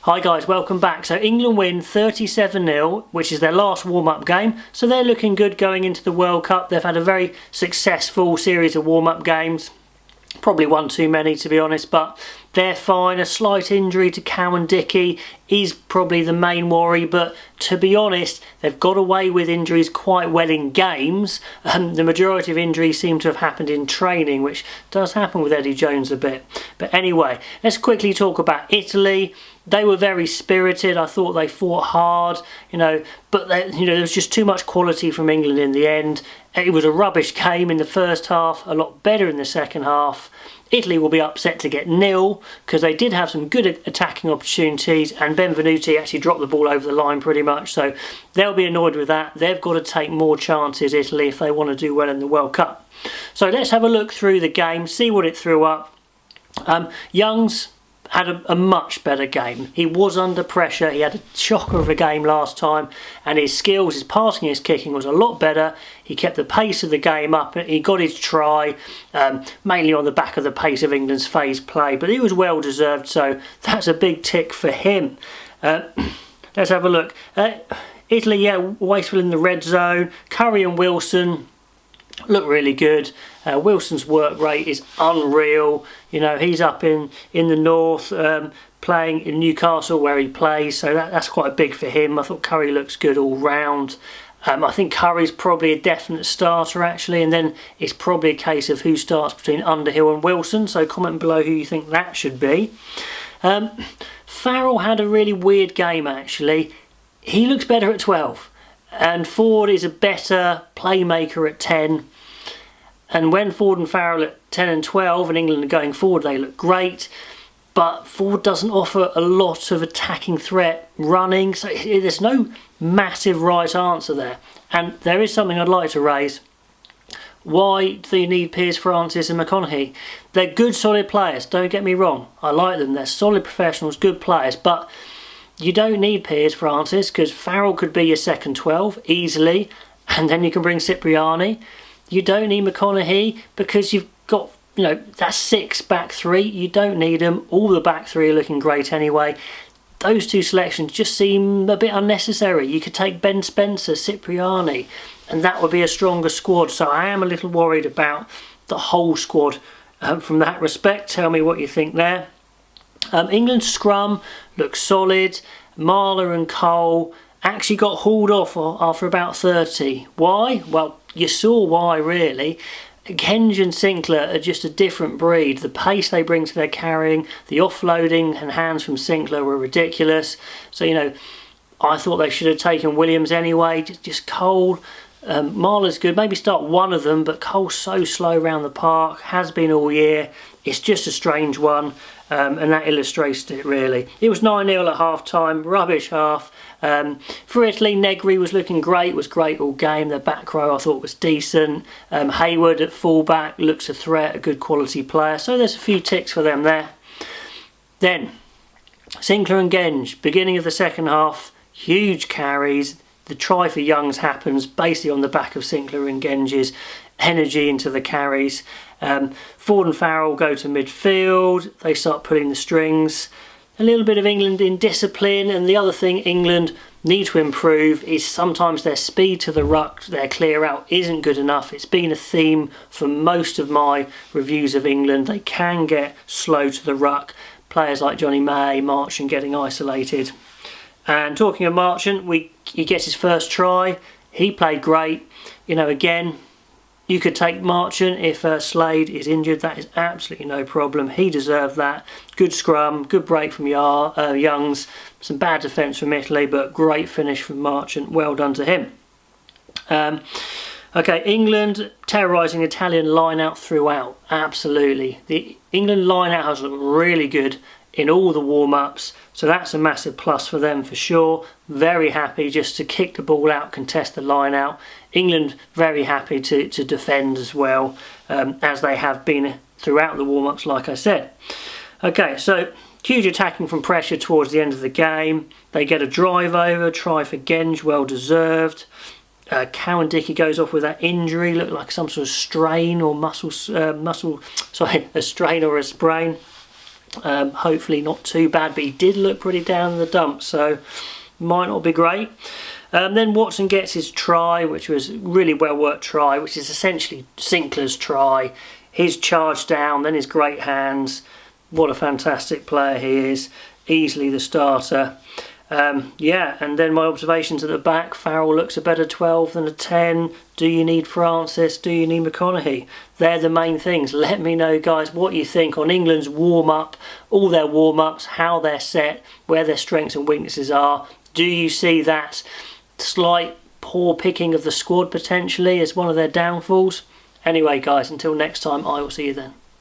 Hi guys, welcome back. So England win 37-0, which is their last warm-up game. So they're looking good going into the World Cup. They've had a very successful series of warm-up games. Probably one too many, to be honest, but they're fine. A slight injury to Cowan Dickey is probably the main worry, but to be honest, they've got away with injuries quite well in games. The majority of injuries seem to have happened in training, which does happen with Eddie Jones a bit. But anyway, let's quickly talk about Italy. They were very spirited. I thought they fought hard, but there was just too much quality from England in the end. It was a rubbish game in the first half, a lot better in the second half. Italy will be upset to get nil because they did have some good attacking opportunities and Benvenuti actually dropped the ball over the line pretty much, so they'll be annoyed with that. They've got to take more chances, Italy, if they want to do well in the World Cup. So let's have a look through the game, see what it threw up. Youngs had a much better game. He was under pressure. He had a shocker of a game last time, and his skills, his passing, his kicking was a lot better. He kept the pace of the game up. He got his try, mainly on the back of the pace of England's phase play, but it was well deserved, so that's a big tick for him. Let's have a look. Italy, wasteful in the red zone. Curry and Wilson look really good. Wilson's work rate is unreal. He's up in the north, playing in Newcastle where he plays, so that's quite big for him. I thought Curry looks good all round. I think Curry's probably a definite starter actually, and then it's probably a case of who starts between Underhill and Wilson, so comment below who you think that should be. Farrell had a really weird game actually. He looks better at 12, and Ford is a better playmaker at 10. And when Ford and Farrell at 10 and 12 and England are going forward, they look great. But Ford doesn't offer a lot of attacking threat running, so there's no massive right answer there. And there is something I'd like to raise. Why do you need Piers Francis and McConaughey? They're good, solid players, don't get me wrong. I like them, they're solid professionals, good players, but you don't need Piers Francis because Farrell could be your second 12 easily, and then you can bring Cipriani. You don't need McConaughey because you've got, that's 6 back 3. You don't need them. All the back 3 are looking great anyway. Those two selections just seem a bit unnecessary. You could take Ben Spencer, Cipriani, and that would be a stronger squad. So I am a little worried about the whole squad from that respect. Tell me what you think there. England's scrum looks solid. Marler and Cole actually got hauled off after about 30. Why? Well, you saw why really. Genge and Sinclair are just a different breed. The pace they bring to their carrying, the offloading and hands from Sinclair were ridiculous. So, I thought they should have taken Williams anyway. Just Cole. Marler's good. Maybe start one of them, but Cole's so slow around the park. Has been all year. It's just a strange one. And that illustrates it really. It was 9-0 at half time, rubbish half. For Italy, Negri was looking great, was great all game. Their back row I thought was decent. Hayward at fullback looks a threat, a good quality player. So there's a few ticks for them there. Then, Sinclair and Genge, beginning of the second half, huge carries. The try for Youngs happens basically on the back of Sinclair and Genge's energy into the carries. Ford and Farrell go to midfield. They start pulling the strings. A little bit of England indiscipline, and the other thing England need to improve is sometimes their speed to the ruck, their clear out isn't good enough. It's been a theme for most of my reviews of England. They can get slow to the ruck. Players like Johnny May, Marchant getting isolated. And talking of Marchant, he gets his first try. He played great. Again, you could take Marchant if Slade is injured. That is absolutely no problem. He deserved that. Good scrum, good break from Youngs. Some bad defence from Italy, but great finish from Marchant. Well done to him. Okay, England terrorising the Italian line-out throughout. Absolutely. The England line-out has looked really good in all the warm-ups, so that's a massive plus for them for sure. Very happy just to kick the ball out, contest the line out. England very happy to defend as well, as they have been throughout the warm-ups like I said. Okay, so huge attacking from pressure towards the end of the game. They get a drive over, try for Genge, well deserved. Cowan Dickey goes off with that injury, looked like some sort of strain or a strain or a sprain. Hopefully not too bad, but he did look pretty down in the dumps, so might not be great. Then Watson gets his try, which was really well worked try, which is essentially Sinclair's try. His charge down, then his great hands. What a fantastic player he is. Easily the starter. Yeah, and then my observations at the back. Farrell looks a better 12 than a 10. Do you need Francis? Do you need McConaughey? They're the main things. Let me know, guys, what you think on England's warm-up, all their warm-ups, how they're set, where their strengths and weaknesses are. Do you see that slight poor picking of the squad potentially as one of their downfalls? Anyway, guys, until next time, I will see you then.